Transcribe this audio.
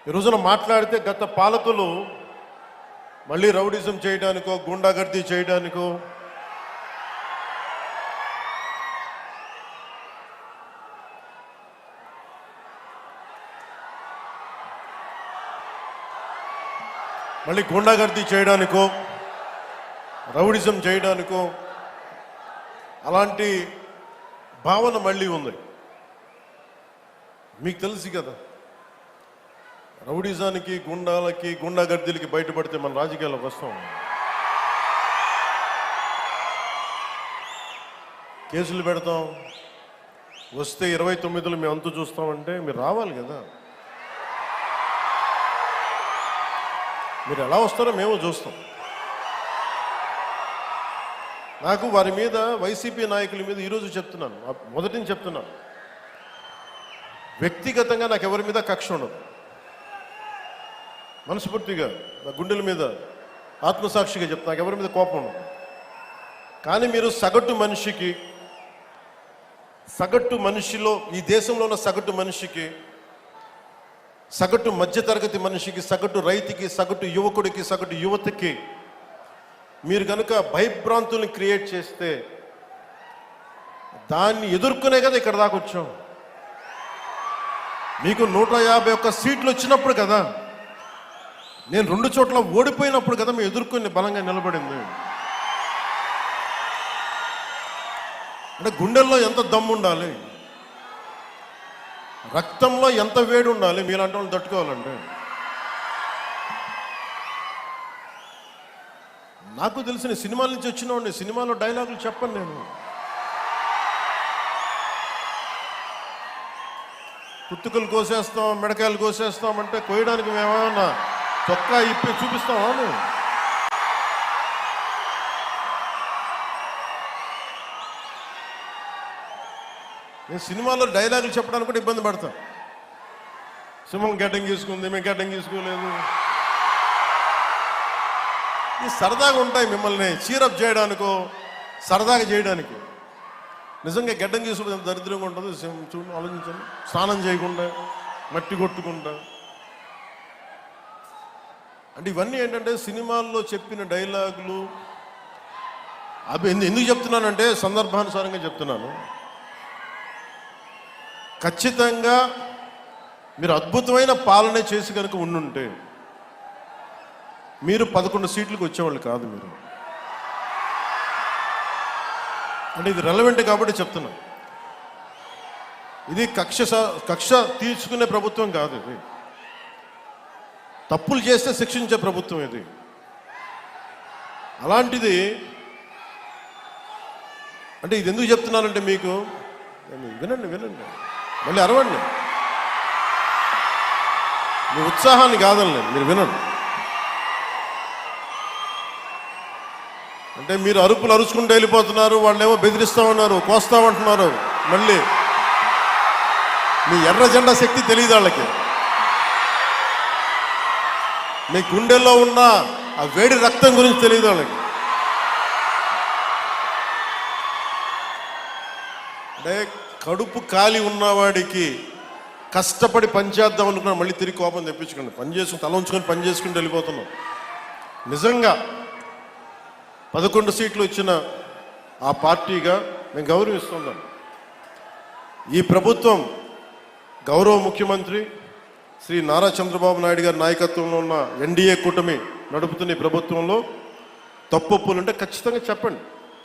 ఈ రోజున మాట్లాడితే గత పాలకులు మళ్ళీ రౌడిజం చేయడానికో గుండాగర్దీ చేయడానికో రౌడిజం చేయడానికో అలాంటి భావన మళ్ళీ ఉంది. మీకు తెలుసు కదా, రౌడిజానికి గుండాలకి గుండాగర్దీలకి బయటపడితే మన రాజకీయాల్లోకి వస్తాం. కేసులు పెడతాం, వస్తే 29లో మేము అంతు చూస్తామంటే మీరు రావాలి కదా. మీరు ఎలా వస్తారో మేము చూస్తాం. నాకు వారి మీద, వైసీపీ నాయకుల మీద ఈరోజు చెప్తున్నాను, మొదటి నుంచి చెప్తున్నాను, వ్యక్తిగతంగా నాకు ఎవరి మీద కక్ష ఉండదు. మనస్ఫూర్తిగా నా గుండెల మీద ఆత్మసాక్షిగా చెప్తా, నాకు ఎవరి మీద కోపం ఉండదు. కానీ మీరు సగటు మనిషిలో, ఈ దేశంలో ఉన్న సగటు మనిషికి, సగటు మధ్యతరగతి మనిషికి, సగటు రైతుకి, సగటు యువకుడికి, సగటు యువతకి మీరు కనుక భయభ్రాంతుల్ని క్రియేట్ చేస్తే దాన్ని ఎదుర్కొనే కదా ఇక్కడ దాకా వచ్చాం. మీకు 151 సీట్లు వచ్చినప్పుడు కదా, నేను 2 చోట్ల ఓడిపోయినప్పుడు కదా మేము ఎదుర్కొని బలంగా నిలబడింది. అంటే గుండెల్లో ఎంత దమ్ము ఉండాలి, రక్తంలో ఎంత వేడి ఉండాలి మీలాంటి వాళ్ళు తట్టుకోవాలంటే. నాకు తెలిసిన సినిమాల నుంచి వచ్చినవాడిని, సినిమాలో డైలాగులు చెప్పను నేను. పుత్తుకలు కోసేస్తాం, మిడకాయలు కోసేస్తాం అంటే కోయడానికి మేమేమన్నా చొక్కా ఇప్పి చూపిస్తామా? నేను సినిమాలో డైలాగులు చెప్పడానికి కూడా ఇబ్బంది పడతాను. సింహం గడ్డం గీసుకుంది, మేము గడ్డం గీసుకోలేదు. ఇది సరదాగా ఉంటాయి, మిమ్మల్ని చీరప్ చేయడానికో సరదాగా చేయడానికి. నిజంగా గడ్డం గీసుకుంటే ఎంత దరిద్రంగా ఉంటుంది చూడండి, ఆలోచించండి. స్నానం చేయకుండా, మట్టి కొట్టుకుంటా. అంటే ఇవన్నీ ఏంటంటే సినిమాల్లో చెప్పిన డైలాగులు. అవి ఎందుకు చెప్తున్నానంటే సందర్భానుసారంగా చెప్తున్నాను. ఖచ్చితంగా మీరు అద్భుతమైన పాలన చేసి కనుక ఉండుంటే మీరు 11 సీట్లకు వచ్చేవాళ్ళు కాదు. మీరు అంటే ఇది రెలవెంట్ కాబట్టి చెప్తున్నా. ఇది కక్ష తీర్చుకునే ప్రభుత్వం కాదు. ఇది తప్పులు చేస్తే శిక్షించే ప్రభుత్వం ఇది. అలాంటిది అంటే ఇది ఎందుకు చెప్తున్నానంటే మీకు వినండి, మళ్ళీ అరవండి. మీ ఉత్సాహాన్ని కాదండి, మీరు వినండి. అంటే మీరు అరుపులు అరుచుకుంటూ వెళ్ళిపోతున్నారు, వాళ్ళేమో బెదిరిస్తామన్నారు, కోస్తామంటున్నారు. మళ్ళీ మీ ఎర్ర జెండా శక్తి తెలియదు వాళ్ళకి. మీ గుండెల్లో ఉన్న ఆ వేడి రక్తం గురించి తెలియదు వాళ్ళకి. అంటే కడుపు కాలి ఉన్నవాడికి కష్టపడి పనిచేద్దాం అనుకున్నా మళ్ళీ తిరిగి కోపం తెప్పించుకోండి. పని చేసుకుని తల ఉంచుకొని పని చేసుకుంటూ వెళ్ళిపోతున్నాం. నిజంగా 11 సీట్లు ఇచ్చిన ఆ పార్టీగా మేము గౌరవిస్తున్నాం. ఈ ప్రభుత్వం గౌరవ ముఖ్యమంత్రి శ్రీ నారా చంద్రబాబు నాయుడు గారి నాయకత్వంలో ఉన్న ఎన్డీఏ కూటమి నడుపుతున్న ఈ ప్రభుత్వంలో తప్పులుంటే ఖచ్చితంగా చెప్పండి.